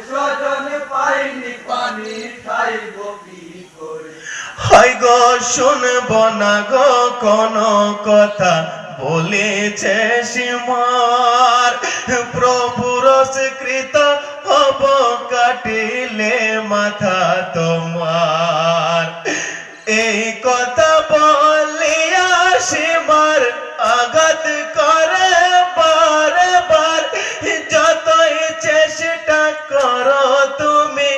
স্বজন পাইনি পানি খাইব কি করে। হয় গো শুনব না গো কোন কথা বলেছে সীমার, প্রভুর স্বীকৃত হব কাটিলে মাথা তোমার। এই কথা বলিয়া সীমার আঘাত করে বারে বার, যতই চেষ্টা করো তুমি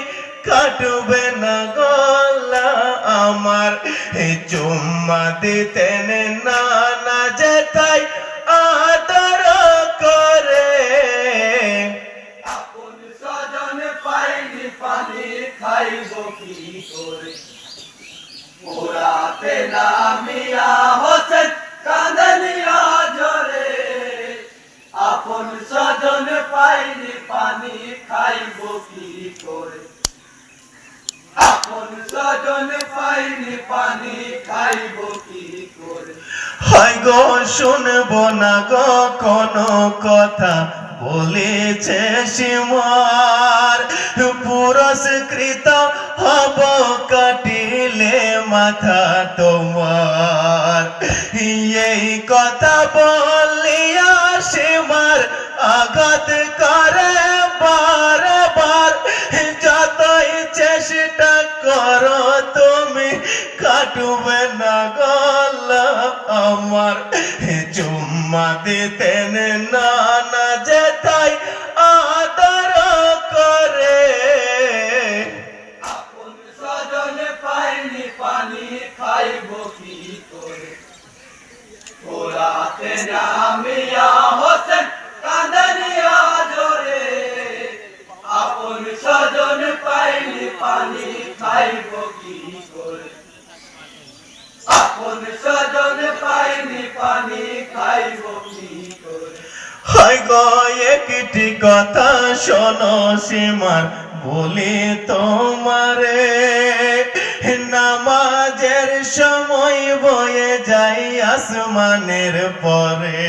কাটবে না গলা আমার। চুম্মা দিতেন নানা যেতাই আদর করে। আপন স্বজন পাইনি পানি খাইব কি করে। পোড়াতে নামিয়া হোসেন কাঁদনিয়া জরে। আপন স্বজন পাইনি পানি খাইব কি করে। আপন স্বজন পাইনি পানি খাইব কি করে। হয় গো শুনব না গো কোন কথা বলেছে সীমার, পুরস্কৃত হব কাটিলে মাথা তোমার। এই কথা বলিয়া সীমার আঘাত করে বারে বার, যতই চেষ্টা করো তুমি কাটবে না গলা আমার। চুম্মা দিতেন নানা যেতাই আদর করে। আপন স্বজন পাইনি পানি খাইব কি করে। পোড়াতে নামিয়া হোসেন কাঁদনিয়া জরে। আপন স্বজন পাইনি পানি খাইব কি করে। আপন স্বজন পাইনি পানি খাইব কি করে। হয় গো একটি কথা শোনো সীমার বলি তোমারে, নামাজের সময় বয়ে যাই আসমানের পরে।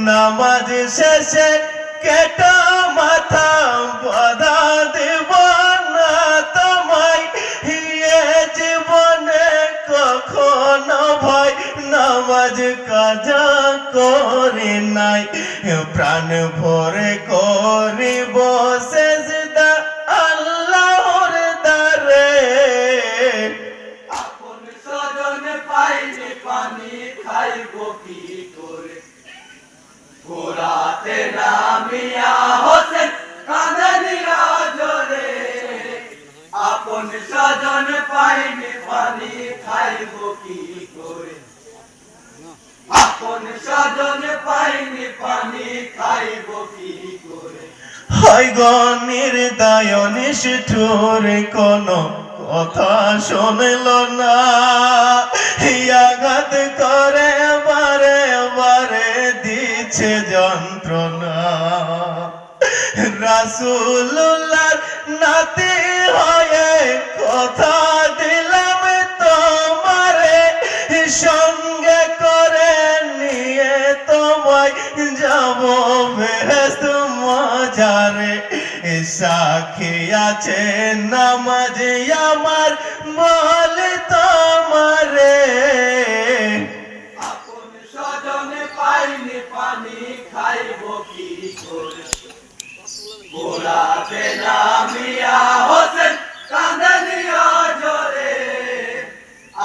নামাজ শেষে কেটা মাথা বাধা দেব না তোমায়, এ জীবনে কখনো ভয় নামাজ কাজা করে নাই। প্রাণ ভরে করিব সেজদা আল্লাহর দ্বারে। আপন স্বজন পাইনি পানি খাইব কি করে। পোড়াতে নামিয়া হোসেন কাঁদনিয়া জরে। আপন স্বজন পাইনি পানি খাইব কি করে। আপন স্বজন পাইনি পানি খাইব কি করে। হয় গো নির্দয় নিষ্ঠুর কোন কথা শুনল না, আঘাত করে বারে বারে দিচ্ছে যন্ত্রণা। রাসূলুল্লাহর নাতি হয়ে কথা দিলাম তোমারে, সঙ্গে করে নিয়ে তোমায় যাব বেহেশত মজারে। সাক্ষী আছে নামাজ আমার বলে তোমারে। আপন স্বজন পাইনি পানি খাইব কি করে। পোড়াতে নামিয়া হোসেন কাঁদনিয়া জরে।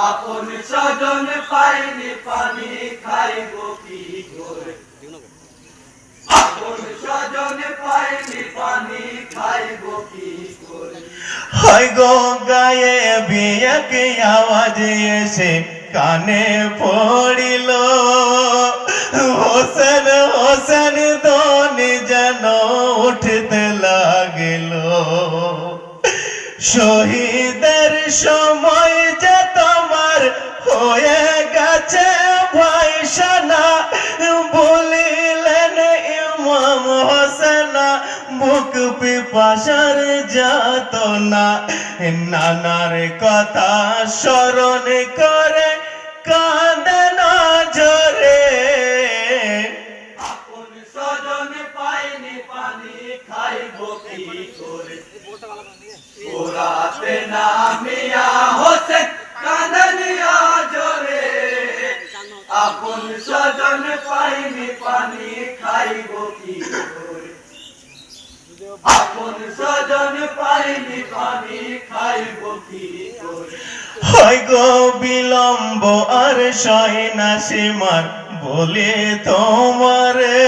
আপন স্বজন পাইনি পানি খাইব কি করে। আপন স্বজন পাইনি পানি খাইব কি করে। হয় গো গায়ে বিয়াক আওয়াজ এসে কানে পড়িল, হোসেন হোসেন ধ্বনি যেন উঠতে লাগিল। শহীদের সময় যে তোমার হয়ে গেছে ভাই সানা, বলিলেন ইমাম হোসেনা বুক পিপাসার যাতনা। নানার কথা স্মরণ করে কাঁদে না জোরে। আপন স্বজন পাইনি পানি খাইব কি করে পোড়াতে নামিয়া হোসেন কাঁদনিয়া জোরে আপন স্বজন পাইনি পানি খাইব কি করে আপন স্বজন পাইনি পানি খাইব কি করে হয় গো বিলম্ব আর সয় না সীমার বলে তোমারে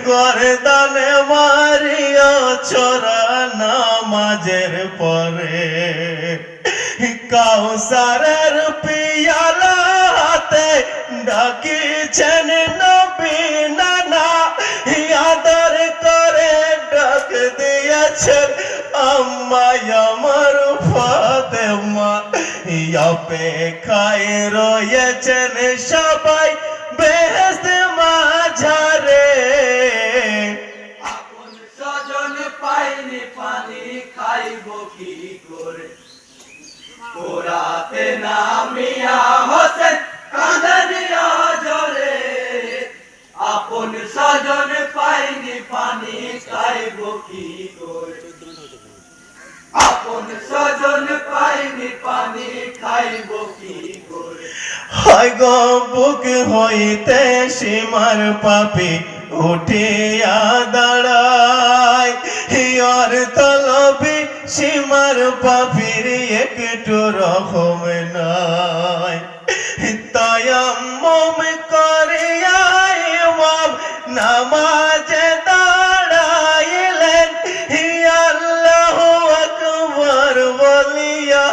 গর্দানে মারিয়া ছড়া নামাজের পরে কাউসারের পিয়ালা হাতে ডাকিছেন নবী নানা আদর করে ডাক দিয়েছেন আম্মাই আমার ফাতেমা অপেক্ষায় রয়েছেন সবাই বেহেশত মাঝারে আপন স্বজন পাইনি পানি খাইব কি করে পোড়াতে নামিয়া হোসেন কাঁদনিয়া জোরে আপন স্বজন পাইনি পানি খাইব কি করে আপন স্বজন পাইনি পানি খাইব কি করে হয় গো বুক হইতে সীমার পাপি উঠিয়া দাঁড়ায় হিয়র তলবি সীমার পাপির একটু রকম নাই তায়াম্মুম করিয়া ইমাম নামাজে দাঁড়াইলেন আল্লাহু আকবার বলিয়া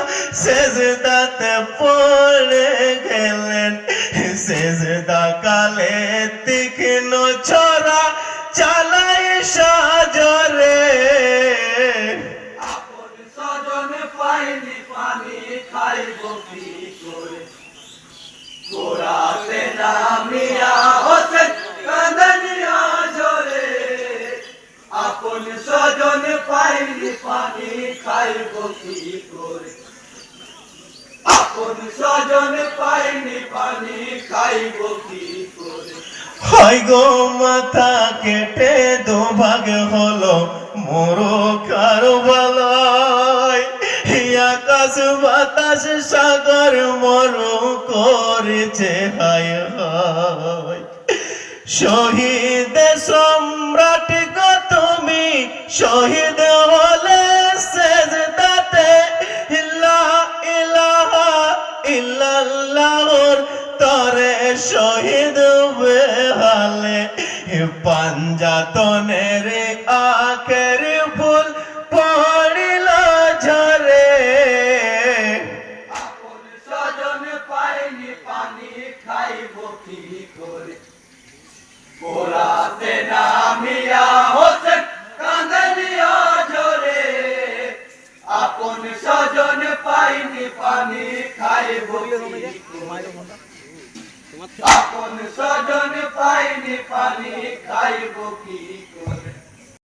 সেজদাতে পড়ে গেলেন সেজদা কালে তীক্ষ্ণ ছড়া চালাই সাজরে আপন স্বজন পাইনি পানি খাইব কি করে পোড়াতে নামিয়া হোসেন কাঁদনিয়া জোরে আপন স্বজন পাইনি পানি খাইব কি করে আপন স্বজন পাইনি পানি খাইব কি করে হয় গো মাথা কেটে দুভাগ হলো মোরো কারবালায় আকাশ বাতাস সাগর মরু করেছে হায় হায় শহীদ সম্রাট গো তুমি শহীদ হলে সেজদাতে লা ইলাহা ইল্লাল্লাহর তরে শহীদ বেহালে পাঞ্জাতনের আখের ফুল পড়িল ঝরে আপন স্বজন পাইনি পানি খাইব কি করে পোড়াতে নামিয়া হোসেন কাঁদনিয়া জোরে আপন স্বজন পাইনি পানি খাইব কি করে আপন স্বজন পাইনি পানি খাইব কি